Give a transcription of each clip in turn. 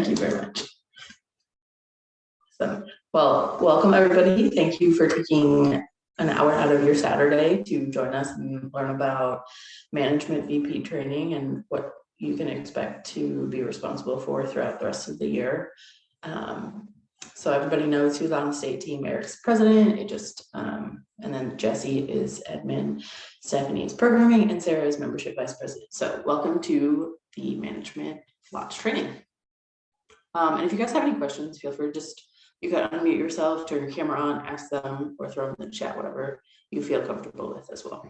Thank you very much. So, well, welcome everybody. Thank you for taking an hour out of your Saturday to join us and learn about management VP training and what you can expect to be responsible for throughout the rest of the year. So everybody knows who's on the state team. Eric's president. And then Jci is admin, Stephanie is programming, and Sarah is membership vice president. So welcome to the management watch training. And if you guys have any questions, feel free to you can unmute yourself, turn your camera on, ask them, or throw them in the chat, whatever you feel comfortable with as well.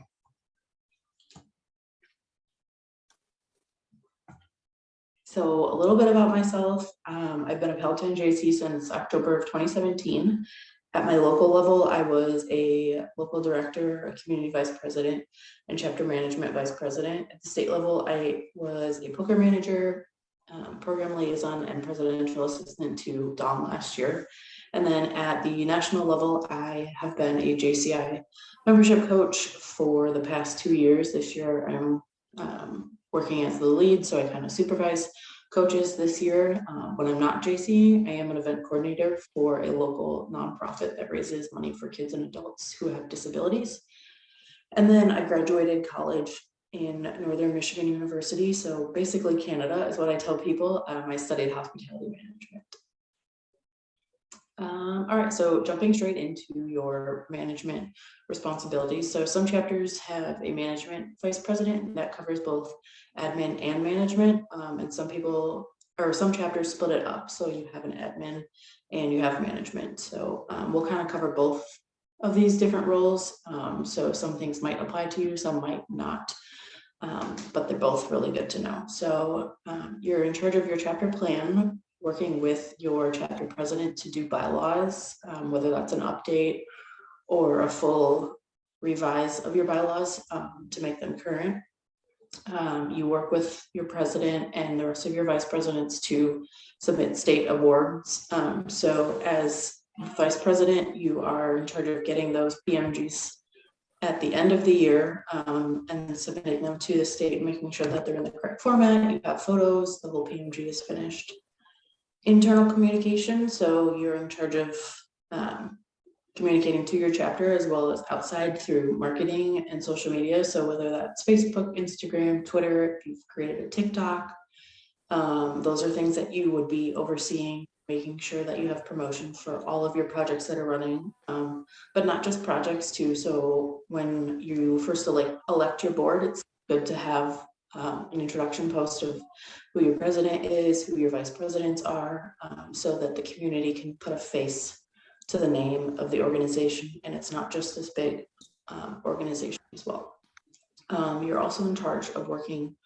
So a little bit about myself. I've been a Peloton JC since October of 2017. At my local level, I was a local director, a community vice president, and chapter management vice president. At the state level, I was a program manager, program liaison, and presidential assistant to Dom last year. And then at the national level, I have been a JCI membership coach for the past 2 years. This year, I'm working as the lead, so I kind of supervise coaches this year. When I'm not JC, I am an event coordinator for a local nonprofit that raises money for kids and adults who have disabilities. And then I graduated college in Northern Michigan University. So basically Canada is what I tell people. I studied hospitality management. All right, so jumping straight into your management responsibilities. So some chapters have a management vice president that covers both admin and management. And some chapters split it up. So you have an admin and you have management. So we'll kind of cover both of these different roles. So some things might apply to you, some might not. But they're both really good to know. So you're in charge of your chapter plan, working with your chapter president to do bylaws, whether that's an update or a full revise of your bylaws to make them current. You work with your president and the rest of your vice presidents to submit state awards. So as vice president, you are in charge of getting those PMGs at the end of the year and submitting them to the state, making sure that they're in the correct format. You have photos, the whole PMG is finished. Internal communication, so you're in charge of communicating to your chapter as well as outside through marketing and social media. So whether that's Facebook, Instagram, Twitter, if you've created a TikTok, those are things that you would be overseeing, making sure that you have promotion for all of your projects that are running, but not just projects too. So when you first elect your board, it's good to have an introduction post of who your president is, who your vice presidents are, so that the community can put a face to the name of the organization, and it's not just this big organization as well. You're also in charge of working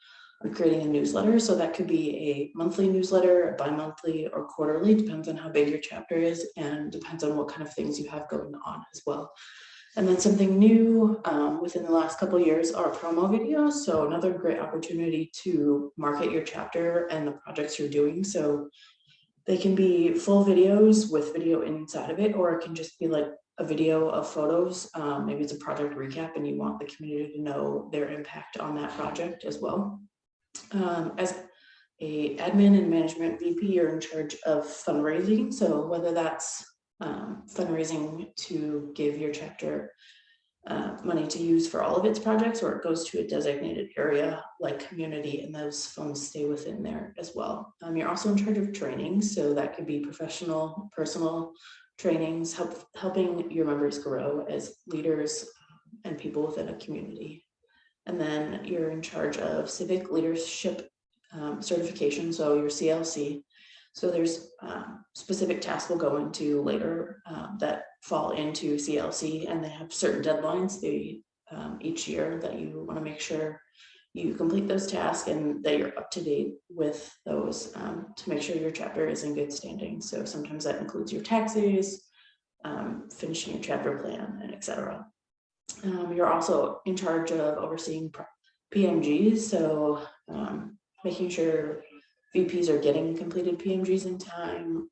on creating a newsletter, so that could be a monthly newsletter, bi-monthly, or quarterly, depends on how big your chapter is and depends on what kind of things you have going on as well. And then something new within the last couple of years are promo videos. So another great opportunity to market your chapter and the projects you're doing. So they can be full videos with video inside of it, or it can just be like a video of photos. Maybe it's a project recap and you want the community to know their impact on that project as well. As a admin and management VP, you're in charge of fundraising. So whether that's fundraising to give your chapter money to use for all of its projects, or it goes to a designated area like community and those funds stay within there as well. You're also in charge of training, so that could be professional, personal trainings, helping your members grow as leaders and people within a community. And then you're in charge of civic leadership certification, so your CLC. So there's specific tasks we'll go into later that fall into CLC, and they have certain deadlines each year that you want to make sure you complete those tasks and that you're up to date with those to make sure your chapter is in good standing. So sometimes that includes your taxes, finishing your chapter plan, and etc. You're also in charge of overseeing PMGs, so making sure VPs are getting completed PMGs in time,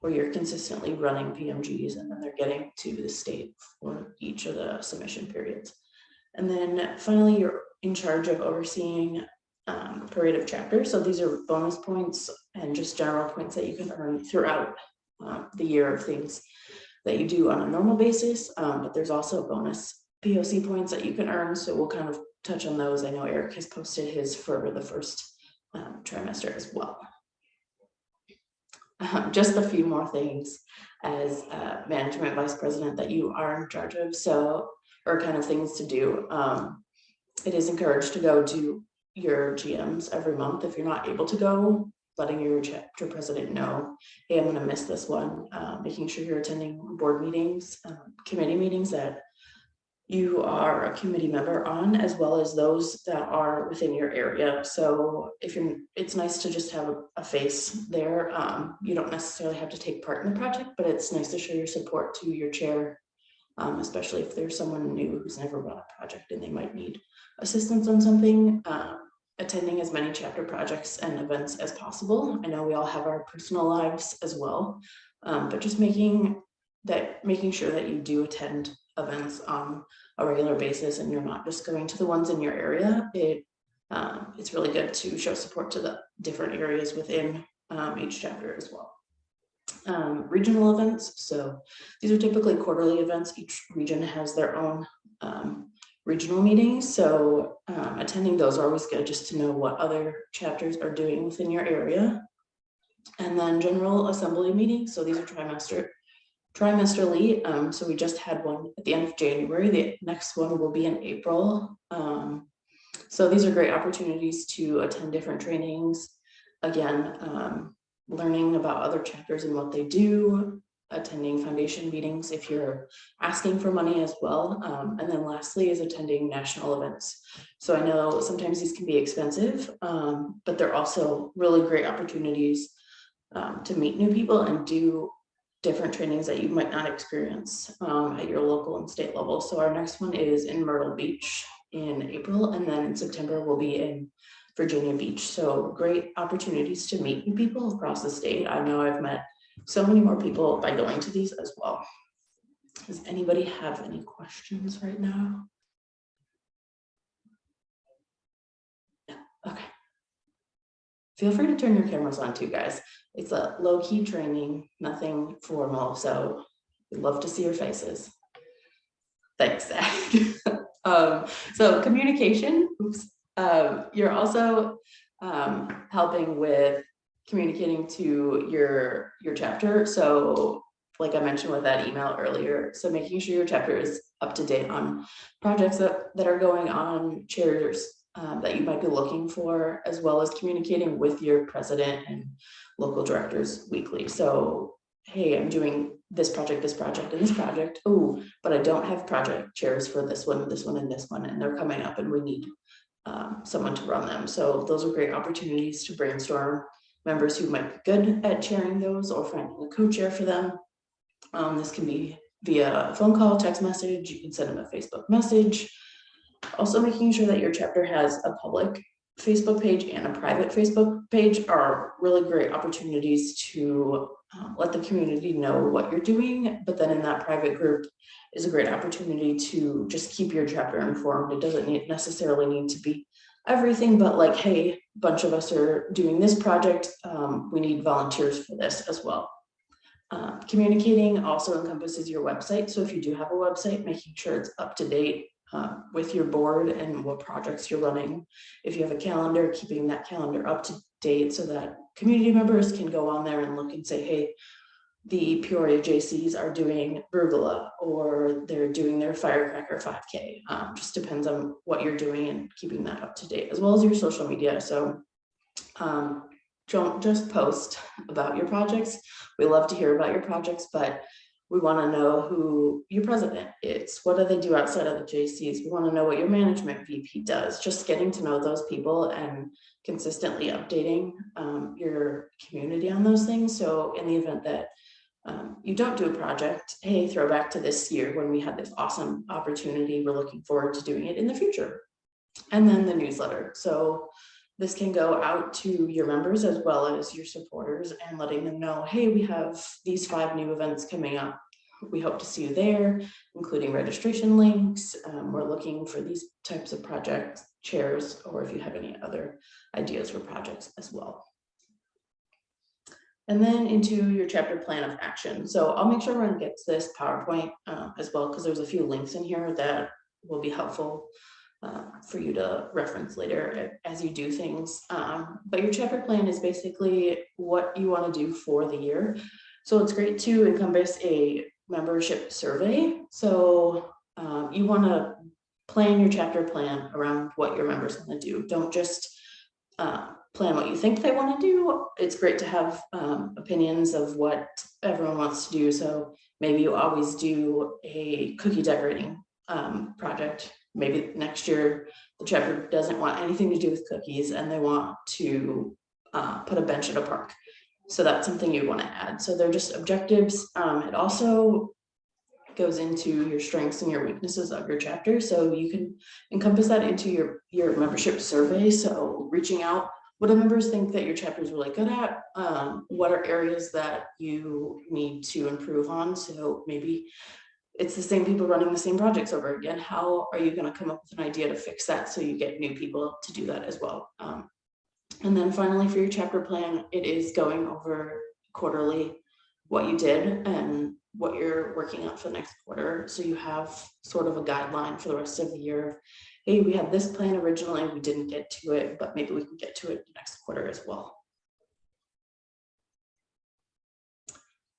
where you're consistently running PMGs and then they're getting to the state for each of the submission periods. And then finally, you're in charge of overseeing parade of chapters. So these are bonus points and just general points that you can earn throughout the year of things that you do on a normal basis. But there's also bonus POC points that you can earn. So we'll kind of touch on those. I know Eric has posted his for the first trimester as well. Just a few more things as management vice president that you are in charge of. So, or kind of things to do. It is encouraged to go to your GMs every month. If you're not able to go, letting your chapter president know, hey, I'm going to miss this one. Making sure you're attending board meetings, committee meetings that you are a committee member on, as well as those that are within your area. So if you're, it's nice to just have a face there. You don't necessarily have to take part in the project, but it's nice to show your support to your chair, especially if there's someone new who's never run a project and they might need assistance on something. Attending as many chapter projects and events as possible. I know we all have our personal lives as well, but just making sure that you do attend events on a regular basis and you're not just going to the ones in your area. It's really good to show support to the different areas within each chapter as well. Regional events, so these are typically quarterly events. Each region has their own regional meetings, so attending those are always good, just to know what other chapters are doing within your area. And then general assembly meetings, so these are trimesterly. So we just had one at the end of January. The next one will be in April. So these are great opportunities to attend different trainings. Again, learning about other chapters and what they do, attending foundation meetings if you're asking for money as well. And then lastly is attending national events. So I know sometimes these can be expensive, but they're also really great opportunities to meet new people and do different trainings that you might not experience at your local and state level. So our next one is in Myrtle Beach in April, and then in September we'll be in Virginia Beach. So great opportunities to meet new people across the state. I know I've met so many more people by going to these as well. Does anybody have any questions right now? No. Okay. Feel free to turn your cameras on too, guys. It's a low-key training, nothing formal, so we'd love to see your faces. Thanks, Zach. So communication, you're also helping with communicating to your chapter. So like I mentioned with that email earlier, so making sure your chapter is up to date on projects that are going on, chairs that you might be looking for, as well as communicating with your president and local directors weekly. So, hey, I'm doing this project, and this project. Oh, but I don't have project chairs for this one, and this one, and they're coming up and we need someone to run them. So those are great opportunities to brainstorm members who might be good at chairing those or finding a co-chair for them. This can be via phone call, text message. You can send them a Facebook message. Also making sure that your chapter has a public Facebook page and a private Facebook page are really great opportunities to let the community know what you're doing. But then in that private group is a great opportunity to just keep your chapter informed. It doesn't necessarily need to be everything, but like, hey, a bunch of us are doing this project. We need volunteers for this as well. Communicating also encompasses your website. So if you do have a website, making sure it's up to date with your board and what projects you're running. If you have a calendar, keeping that calendar up to date so that community members can go on there and look and say, hey, the Peoria JCs are doing Brugula, or they're doing their Firecracker 5K. Just depends on what you're doing and keeping that up to date, as well as your social media. So don't just post about your projects. We love to hear about your projects, but we want to know who your president is. What do they do outside of the JCs? We want to know what your management VP does. Just getting to know those people and consistently updating your community on those things. So in the event that you don't do a project, hey, throw back to this year when we had this awesome opportunity. We're looking forward to doing it in the future. And then the newsletter. So this can go out to your members as well as your supporters and letting them know, hey, we have these 5 new events coming up. We hope to see you there, including registration links. We're looking for these types of project chairs, or if you have any other ideas for projects as well. And then into your chapter plan of action. So I'll make sure everyone gets this PowerPoint as well, because there's a few links in here that will be helpful for you to reference later as you do things. But your chapter plan is basically what you want to do for the year. So it's great to encompass a membership survey. So you want to plan your chapter plan around what your members want to do. Don't just plan what you think they want to do. It's great to have opinions of what everyone wants to do. So maybe you always do a cookie decorating project. Maybe next year the chapter doesn't want anything to do with cookies and they want to put a bench at a park. So that's something you want to add. So they're just objectives. It also goes into your strengths and your weaknesses of your chapter. So you can encompass that into your membership survey. So reaching out, what do members think that your chapter is really good at? What are areas that you need to improve on? So maybe it's the same people running the same projects over again. How are you going to come up with an idea to fix that so you get new people to do that as well? And then finally, for your chapter plan, it is going over quarterly what you did and what you're working on for the next quarter. So you have sort of a guideline for the rest of the year. Hey, we had this plan originally, we didn't get to it, but maybe we can get to it next quarter as well.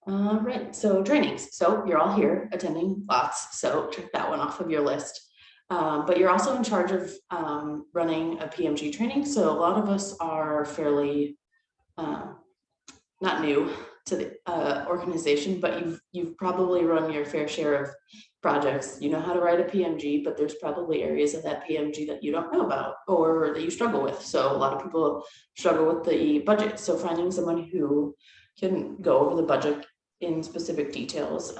Right, so trainings. So you're all here attending lots, so check that one off of your list. But you're also in charge of running a PMG training. So a lot of us are fairly not new to the organization, but you've probably run your fair share of projects. You know how to write a PMG, but there's probably areas of that PMG that you don't know about or that you struggle with. So a lot of people struggle with the budget. So finding someone who can go over the budget in specific details.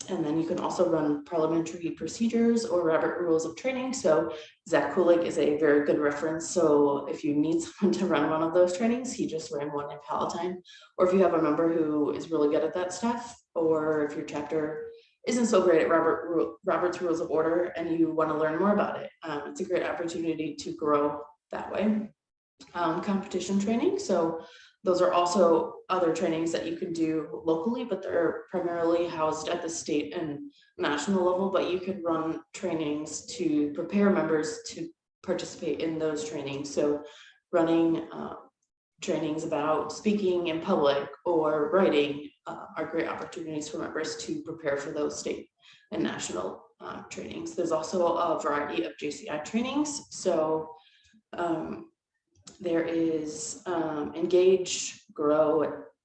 And then you can also run parliamentary procedures or Robert Rules of Training. So Zach Kulik is a very good reference. So if you need someone to run one of those trainings, he just ran one in Palatine. Or if you have a member who is really good at that stuff, or if your chapter isn't so great at Robert's Rules of Order and you want to learn more about it, it's a great opportunity to grow that way. Competition training. So those are also other trainings that you can do locally, but they're primarily housed at the state and national level, but you could run trainings to prepare members to participate in those trainings. So running trainings about speaking in public or writing are great opportunities for members to prepare for those state and national trainings. There's also a variety of Jci Trainings. So there is engage, grow,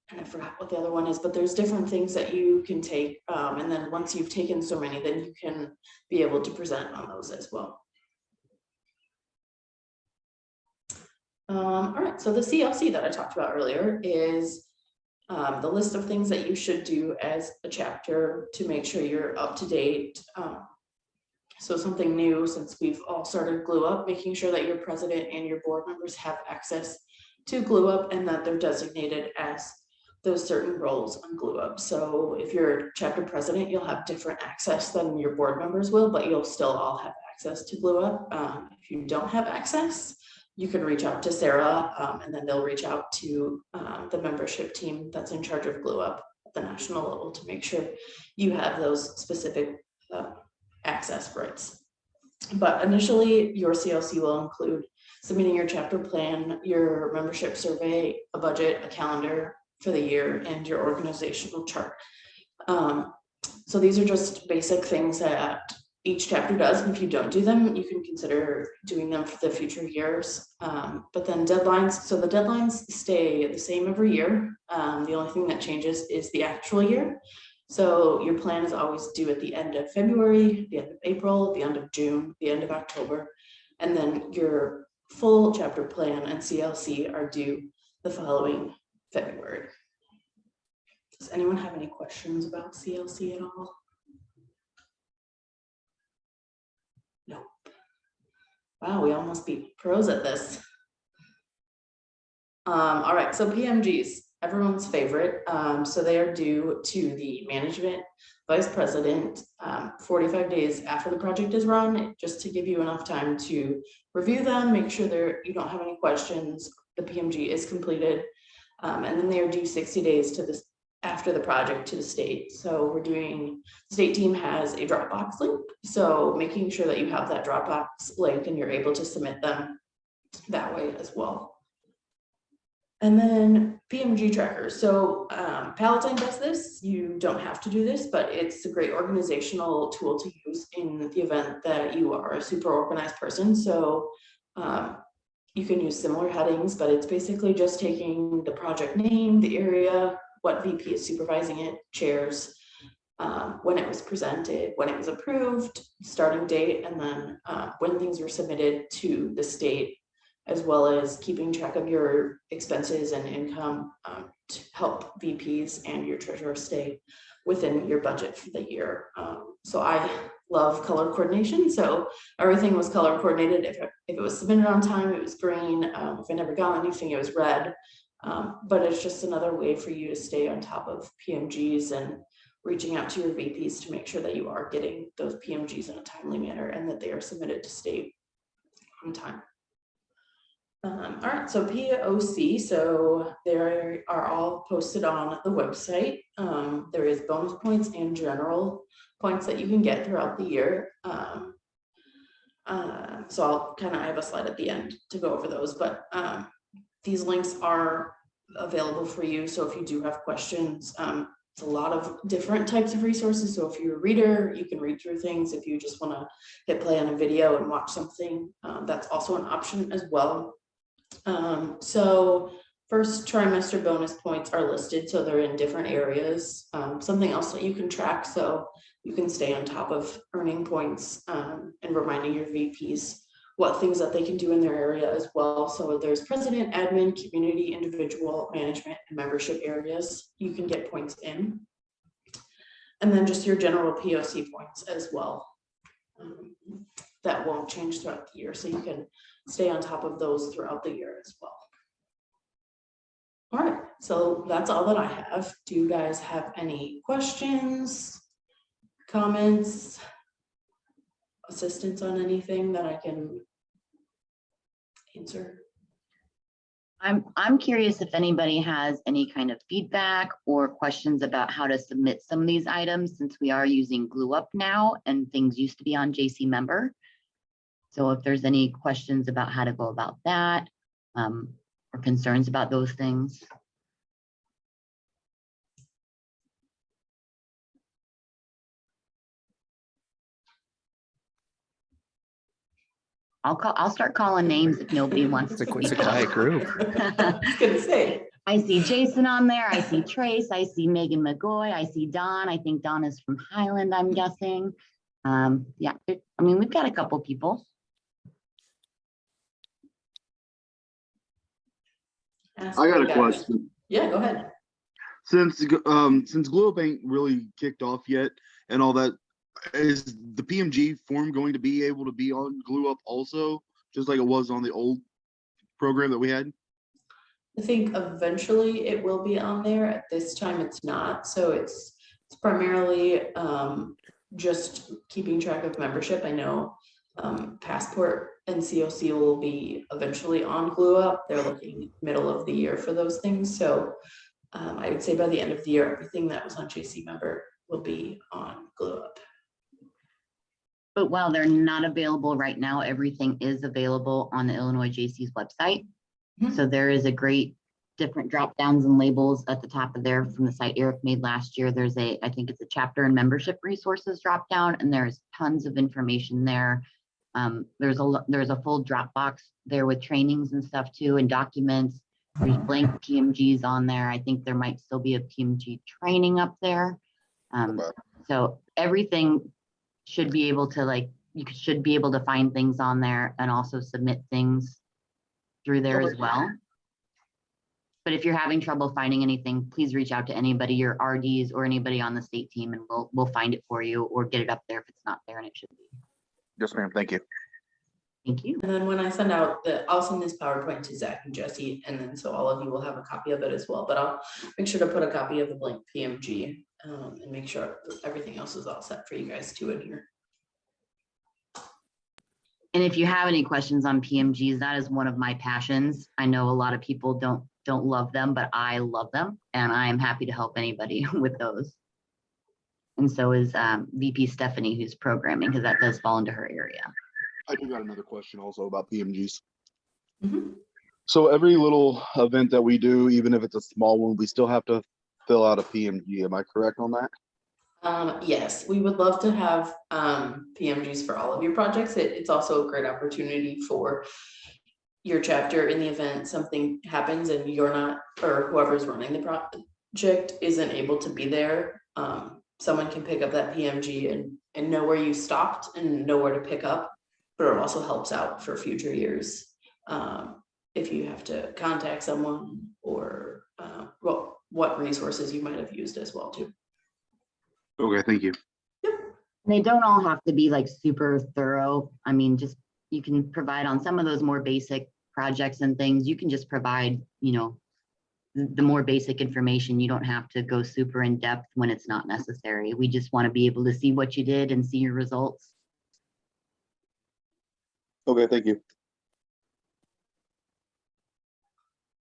and I forgot what the other one is, but there's different things that you can take. And then once you've taken so many, then you can be able to present on those as well. All right, so the CLC that I talked about earlier is the list of things that you should do as a chapter to make sure you're up to date. So something new since we've all started Glue Up, making sure that your president and your board members have access to Glue Up and that they're designated as those certain roles on Glue Up. So if you're chapter president, you'll have different access than your board members will, but you'll still all have access to Glue Up. If you don't have access, you can reach out to Sarah and then they'll reach out to the membership team that's in charge of Glue Up at the national level to make sure you have those specific access rights. But initially, your CLC will include submitting your chapter plan, your membership survey, a budget, a calendar for the year, and your organizational chart. So these are just basic things that each chapter does. And if you don't do them, you can consider doing them for the future years. But then deadlines, so the deadlines stay the same every year. The only thing that changes is the actual year. So your plan is always due at the end of February, the end of April, the end of June, the end of October, and then your full chapter plan and CLC are due the following February. Does anyone have any questions about CLC at all? No. Wow, we almost beat pros at this. All right, so PMGs. Everyone's favorite. So they are due to the management vice president 45 days after the project is run, just to give you enough time to review them, make sure you don't have any questions, the PMG is completed. And then they're due 60 days to this after the project to the state. So the state team has a Dropbox link. So making sure that you have that Dropbox link and you're able to submit them that way as well. And then Pmg Tracker. So Palatine does this. You don't have to do this, but it's a great organizational tool to use in the event that you are a super organized person. So you can use similar headings, but it's basically just taking the project name, the area, what VP is supervising it, chairs, when it was presented, when it was approved, starting date, and then when things were submitted to the state, as well as keeping track of your expenses and income to help VPs and your treasurer stay within your budget for the year. So I love color coordination. So everything was color coordinated. If it was submitted on time, it was green. If I never got anything, it was red. But it's just another way for you to stay on top of PMGs and reaching out to your VPs to make sure that you are getting those PMGs in a timely manner and that they are submitted to state on time. All right, so POC, so they are all posted on the website. There is bonus points and general points that you can get throughout the year. So I have a slide at the end to go over those, but these links are available for you. So if you do have questions, it's a lot of different types of resources. So if you're a reader, you can read through things. If you just want to hit play on a video and watch something, that's also an option as well. So first trimester bonus points are listed, so they're in different areas. Something else that you can track, so you can stay on top of earning points and reminding your VPs what things that they can do in their area as well. So there's president, admin, community, individual, management, and membership areas you can get points in. And then just your general POC points as well. That won't change throughout the year, so you can stay on top of those throughout the year as well. All right, so that's all that I have. Do you guys have any questions, comments, assistance on anything that I can answer? I'm curious if anybody has any kind of feedback or questions about how to submit some of these items, since we are using GlueUp now and things used to be on Jci Member. So if there's any questions about how to go about that, or concerns about those things. I'll start calling names if nobody wants to. It's a quiet group. I was gonna say. I see Jason on there. I see Trace. I see Megan McGoy. I see Don. I think Don is from Highland, I'm guessing. Yeah, I mean, we've got a couple people. I got a question. Yeah, go ahead. Since GlueUp ain't really kicked off yet and all that, is the PMG form going to be able to be on GlueUp also, just like it was on the old program that we had? I think eventually it will be on there. At this time, it's not. So it's primarily just keeping track of membership. I know Passport and COC will be eventually on GlueUp. They're looking middle of the year for those things. So I would say by the end of the year, everything that was on Jci Member will be on GlueUp. But while they're not available right now, everything is available on the Illinois Jci's website. Mm-hmm. So there is a great different drop downs and labels at the top of there from the site Eric made last year. There's I think it's a chapter and membership resources drop down, and there's tons of information there. There's a full Dropbox there with trainings and stuff too, and documents. There's blank PMGs on there. I think there might still be a Pmg training up there. So everything should be able to you should be able to find things on there and also submit things through there as well. But if you're having trouble finding anything, please reach out to anybody, your RDs or anybody on the state team, and we'll find it for you or get it up there if it's not there, and it should be. Yes, ma'am. Thank you. Thank you. And then when I send out I'll send this PowerPoint to Zach and Jesse, and then so all of you will have a copy of it as well. But I'll make sure to put a copy of the blank PMG and make sure everything else is all set for you guys too in here. And if you have any questions on PMGs, that is one of my passions. I know a lot of people don't don't love them, but I love them, and I'm happy to help anybody with those. And so is VP Stephanie, who's programming, because that does fall into her area. I do got another question also about PMGs. Mhm. So every little event that we do, even if it's a small one, we still have to fill out a PMG. Am I correct on that? Yes, we would love to have PMGs for all of your projects. It's also a great opportunity for your chapter in the event something happens and you're not, or whoever's running the project isn't able to be there. Someone can pick up that PMG and know where you stopped and know where to pick up, but it also helps out for future years. If you have to contact someone or what resources you might have used as well too. Okay, thank you. They don't all have to be like super thorough. I mean, just you can provide on some of those more basic projects and things. You can just provide, you know, the more basic information. You don't have to go super in depth when it's not necessary. We just want to be able to see what you did and see your results. Okay, thank you.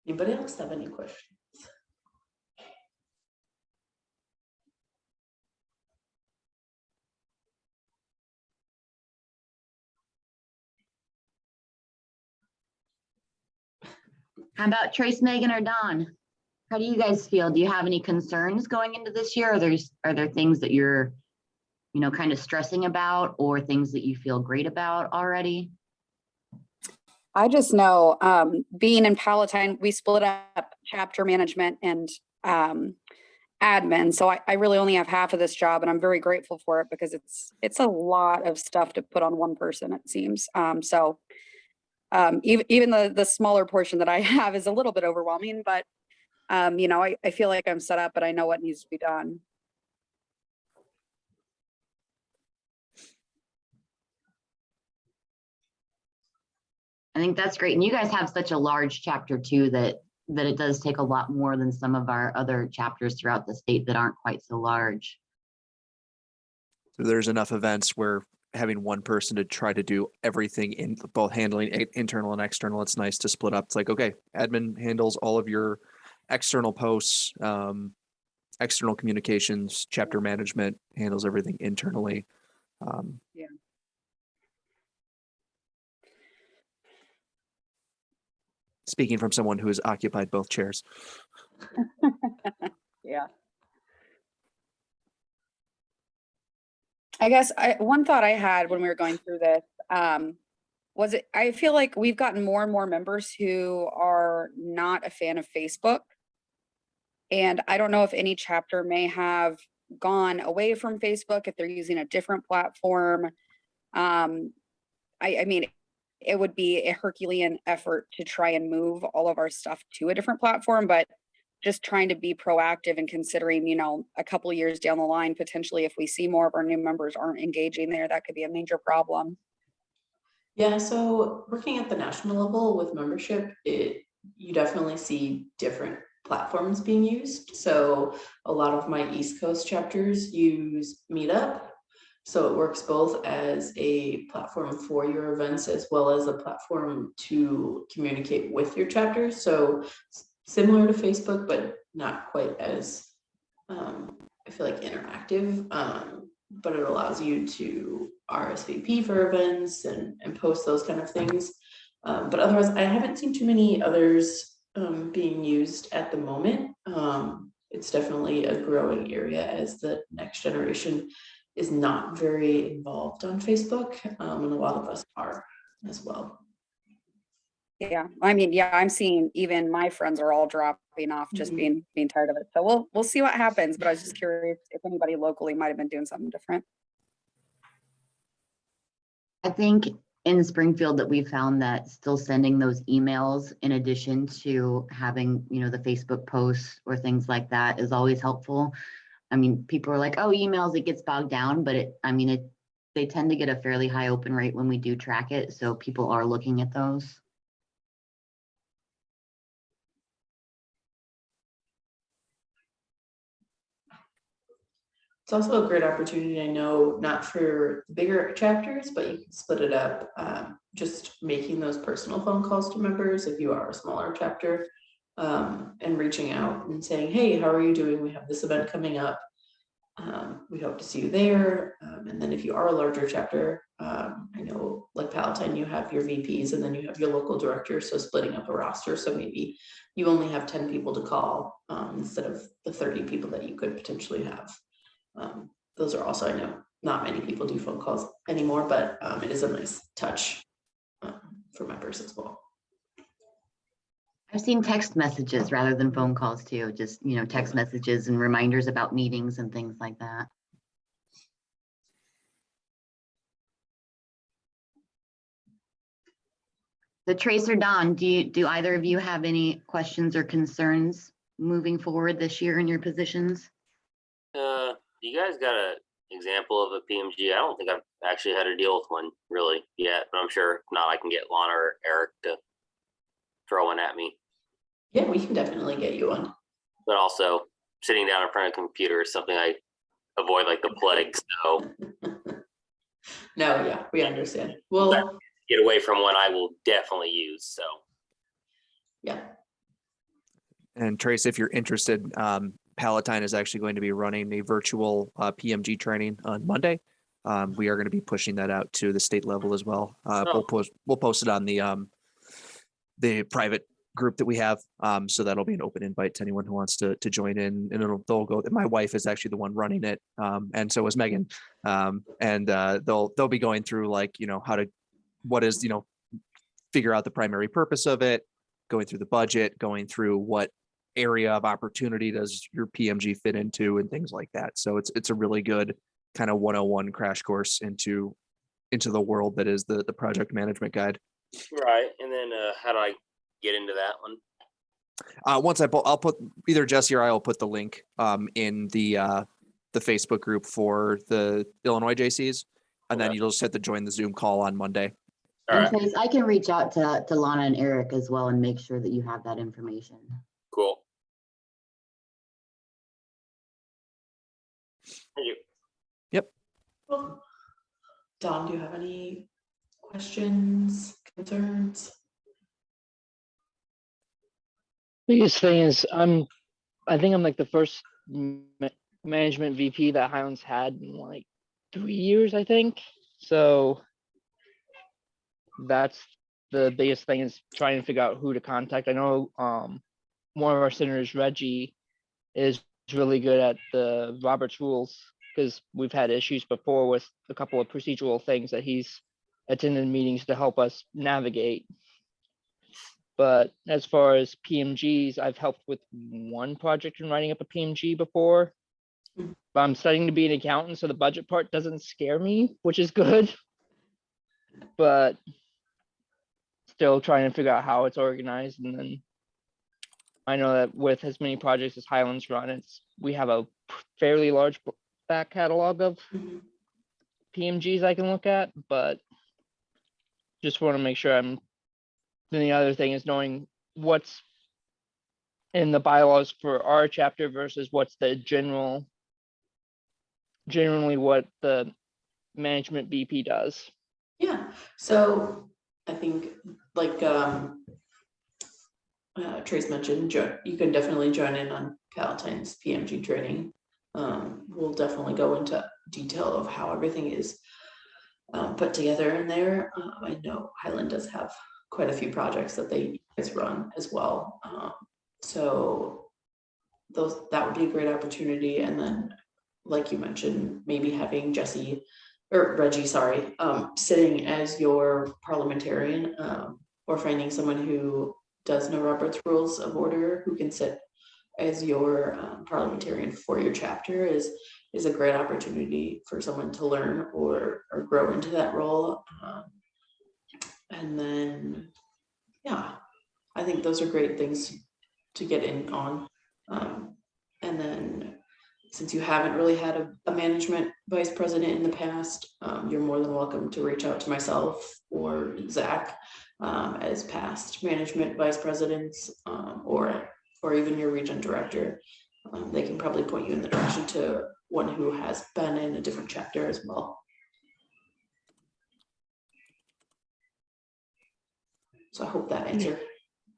Anybody else have any questions? How about Trace, Megan, or Don? How do you guys feel? Do you have any concerns going into this year? Are there things that you're, you know, kind of stressing about, or things that you feel great about already? I just know being in Palatine, we split up chapter management and admin. So I really only have half of this job, and I'm very grateful for it because it's a lot of stuff to put on one person, it seems. Even the smaller portion that I have is a little bit overwhelming, but you know, I feel like I'm set up, but I know what needs to be done. I think that's great. And you guys have such a large chapter too, that it does take a lot more than some of our other chapters throughout the state that aren't quite so large. So there's enough events where having one person to try to do everything in both handling internal and external, it's nice to split up. It's like, okay, admin handles all of your external posts, external communications, chapter management handles everything internally. Yeah. Speaking from someone who has occupied both chairs. Yeah. I guess one thought I had when we were going through this was I feel like we've gotten more and more members who are not a fan of Facebook. And I don't know if any chapter may have gone away from Facebook, if they're using a different platform. I mean, it would be a Herculean effort to try and move all of our stuff to a different platform, but just trying to be proactive and considering, you know, a couple of years down the line, potentially if we see more of our new members aren't engaging there, that could be a major problem. Yeah, so working at the national level with membership, you definitely see different platforms being used. So a lot of my East Coast chapters use Meetup. So it works both as a platform for your events as well as a platform to communicate with your chapters. So similar to Facebook, but not quite as, I feel like, interactive. But it allows you to RSVP for events and post those kind of things. But otherwise, I haven't seen too many others being used at the moment. It's definitely a growing area as the next generation is not very involved on Facebook, and a lot of us are as well. Yeah, I mean, yeah, I'm seeing even my friends are all dropping off, just being tired of it. So we'll see what happens. But I was just curious if anybody locally might have been doing something different. I think in Springfield that we found that still sending those emails in addition to having, you know, the Facebook posts or things like that is always helpful. I mean, people are like, oh, emails, it gets bogged down, but they tend to get a fairly high open rate when we do track it. So people are looking at those. It's also a great opportunity, I know, not for bigger chapters, but you can split it up, just making those personal phone calls to members if you are a smaller chapter. and reaching out and saying, hey, how are you doing? We have this event coming up. We hope to see you there. And then if you are a larger chapter, I know like Palatine, you have your VPs and then you have your local director. So splitting up a roster. So maybe you only have 10 people to call instead of the 30 people that you could potentially have. Those are also, I know not many people do phone calls anymore, but it is a nice touch for members as well. I've seen text messages rather than phone calls too, just, text messages and reminders about meetings and things like that. So Trace or Don, do either of you have any questions or concerns moving forward this year in your positions? You guys got an example of a PMG? I don't think I've actually had to deal with one really yet, but I'm sure if not, I can get Lana or Eric to throw one at me. Yeah, we can definitely get you one. But also sitting down in front of a computer is something I avoid like the plague. So No, yeah, we understand. Well, get away from one I will definitely use. So yeah. And Trace, if you're interested, Palatine is actually going to be running a virtual PMG training on Monday. We are going to be pushing that out to the state level as well. We'll post it on the private group that we have. So that'll be an open invite to anyone who wants to join in, and they'll go. My wife is actually the one running it. And so is Megan. And they'll be going through figure out the primary purpose of it, going through the budget, going through what area of opportunity does your PMG fit into and things like that. So it's a really good kind of 101 crash course into the world that is the project management guide. right. And then how do I get into that one? Once I'll put either Jesse or I will put the link in the Facebook group for the Illinois JCs, and then you'll just have to join the Zoom call on Monday. All And right. Trace, I can reach out to Lana and Eric as well and make sure that you have that information. Cool. Thank you. Well, Don, do you have any questions, concerns? Biggest thing is I think I'm like the first management VP that Highlands had in like 3 years, I think. So that's the biggest thing, is trying to figure out who to contact. I know one of our senators, Reggie, is really good at the Robert's rules, because we've had issues before with a couple of procedural things that he's attended meetings to help us navigate. But as far as PMGs, I've helped with one project in writing up a PMG before. But I'm studying to be an accountant, so the budget part doesn't scare me, which is good. But still trying to figure out how it's organized. And then I know that with as many projects as Highlands run, we have a fairly large back catalog of PMGs I can look at, but just want to make sure I'm. Then the other thing is knowing what's in the bylaws for our chapter versus what's the generally what the management BP does. Yeah, so I think like Trace mentioned, you can definitely join in on Palatine's PMG training. We'll definitely go into detail of how everything is put together in there. I know Highland does have quite a few projects that they guys run as well. So that would be a great opportunity. And then, like you mentioned, maybe having Reggie, sitting as your parliamentarian, or finding someone who does know Robert's Rules of Order, who can sit as your parliamentarian for your chapter is a great opportunity for someone to learn or grow into that role. And then, yeah, I think those are great things to get in on. And then, since you haven't really had a management vice president in the past, you're more than welcome to reach out to myself or Zach as past management vice presidents, or even your region director. They can probably point you in the direction to one who has been in a different chapter as well. So I hope that answered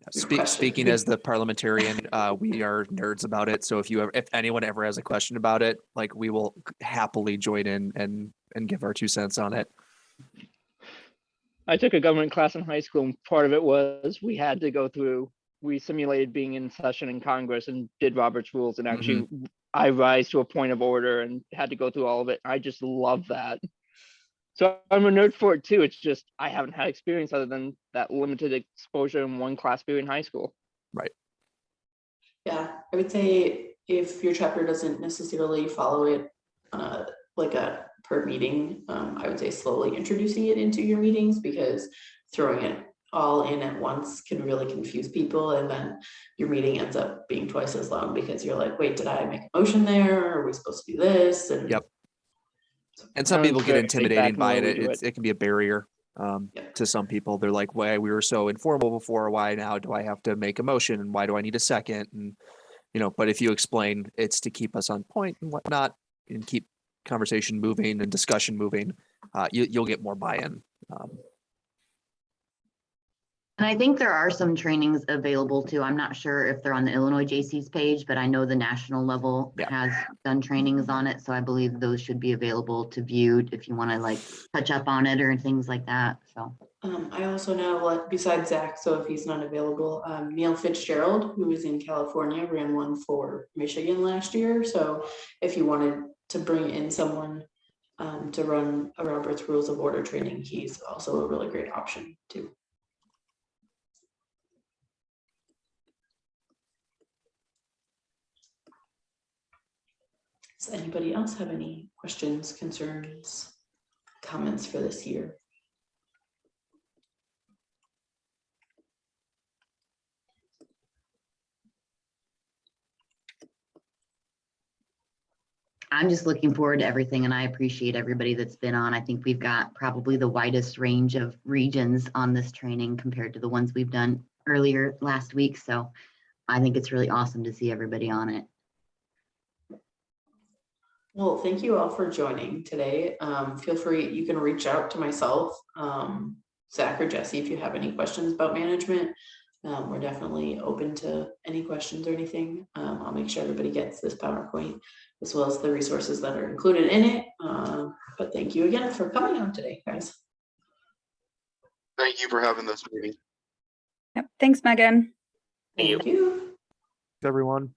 question. Speaking as the parliamentarian, we are nerds about it. So if anyone ever has a question about it, like we will happily join in and give our 2 cents on it. I took a government class in high school, and part of it was we simulated being in session in Congress and did Robert's rules, and actually I rise to a point of order and had to go through all of it. I just love that. So I'm a nerd for it too. It's just I haven't had experience other than that limited exposure in one class period in high school. Right. Yeah, I would say if your chapter doesn't necessarily follow it like a per meeting, I would say slowly introducing it into your meetings, because throwing it all in at once can really confuse people, and then your meeting ends up being twice as long because you're like, wait, did I make a motion there? Are we supposed to do this? And Yep. And some I was people get very intimidated back by when we it. do It can be a barrier to some people. They're like, why we were so informal before, why now do I have to make a motion, and why do I need a second? And but if you explain it's to keep us on point and whatnot and keep conversation moving and discussion moving, you'll get more buy-in. And I think there are some trainings available too. I'm not sure if they're on the Illinois JC's page, but I know the national level has done trainings on it. So I believe those should be available to view if you want to like touch up on it or things like that. So I also know, besides Zach, so if he's not available, Neil Fitzgerald, who is in California, ran one for Michigan last year. So if you wanted to bring in someone to run a Robert's Rules of Order training, he's also a really great option too. Does anybody else have any questions, concerns, comments for this year? I'm just looking forward to everything, and I appreciate everybody that's been on. I think we've got probably the widest range of regions on this training compared to the ones we've done earlier last week. So I think it's really awesome to see everybody on it. Well, thank you all for joining today. Feel free, you can reach out to myself, Zach or Jesse, if you have any questions about management. We're definitely open to any questions or anything. I'll make sure everybody gets this PowerPoint as well as the resources that are included in it. But thank you again for coming on today, guys. Thank you for having this meeting. Yep. Thanks, Megan. Thank you. Thank you. Everyone.